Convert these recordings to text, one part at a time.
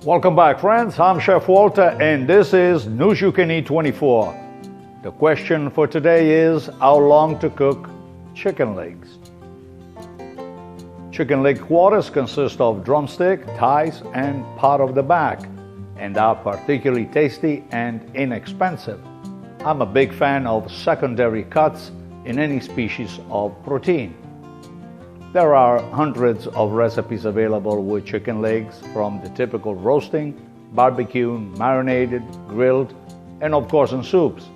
Welcome back, friends. I'm Chef Walter, and this is News You Can Eat 24. The question for today is how long to cook chicken legs. Chicken leg quarters consist of drumstick, thighs, and part of the back, and are particularly tasty and inexpensive. I'm a big fan of secondary cuts in any species of protein. There are hundreds of recipes available with chicken legs, from the typical roasting, barbecued, marinated, grilled, and of course in soups.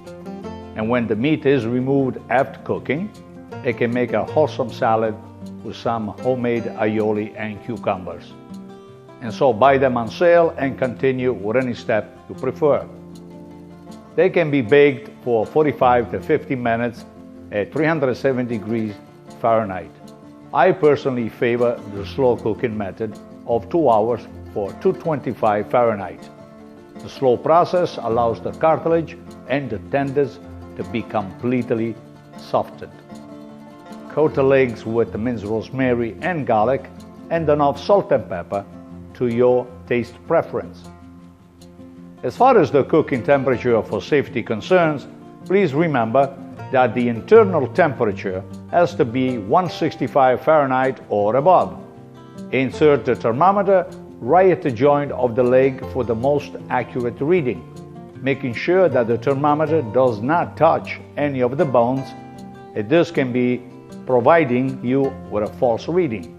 And when the meat is removed after cooking, it can make a wholesome salad with some homemade aioli and cucumbers. And so buy them on sale and continue with any step you prefer. They can be baked for 45 to 50 minutes at 370 degrees Fahrenheit. I personally favor the slow cooking method of 2 hours for 225 Fahrenheit. The slow process allows the cartilage and the tendons to be completely softened. Coat the legs with the minced rosemary and garlic and enough salt and pepper to your taste preference. As far as the cooking temperature for safety concerns, please remember that the internal temperature has to be 165 Fahrenheit or above. Insert the thermometer right at the joint of the leg for the most accurate reading, making sure that the thermometer does not touch any of the bones, as this can be providing you with a false reading.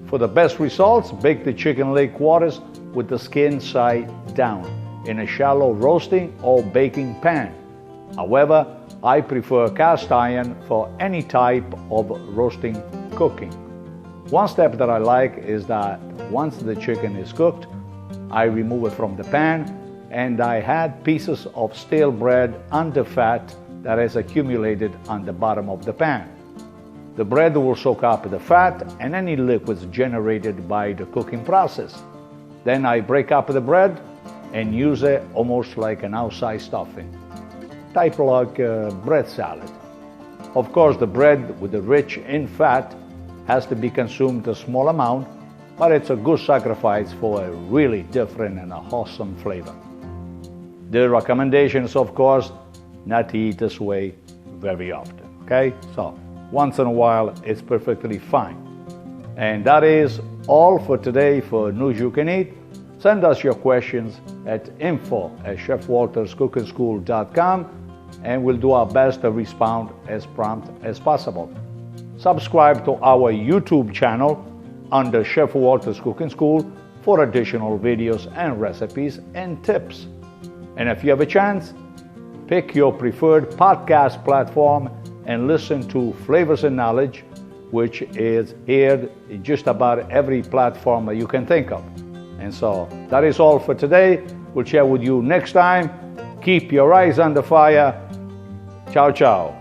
For the best results, bake the chicken leg quarters with the skin side down in a shallow roasting or baking pan. However, I prefer cast iron for any type of roasting cooking. One step that I like is that once the chicken is cooked, I remove it from the pan and I add pieces of stale bread on the fat that has accumulated on the bottom of the pan. The bread will soak up the fat and any liquids generated by the cooking process. Then I break up the bread and use it almost like an outside stuffing, type like bread salad. Of course, the bread with the rich in fat has to be consumed a small amount, but it's a good sacrifice for a really different and a wholesome flavor. The recommendation is, of course, not to eat this way very often, okay? So, once in a while, it's perfectly fine. And that is all for today for News You Can Eat. Send us your questions at info@chefwalterscookingschool.com and we'll do our best to respond as prompt as possible. Subscribe to our YouTube channel under Chef Walter's Cooking School for additional videos and recipes and tips. And if you have a chance, pick your preferred podcast platform and listen to Flavors and Knowledge, which is aired in just about every platform that you can think of. And so that is all for today. We'll share with you next time. Keep your eyes on the fire. Ciao, ciao.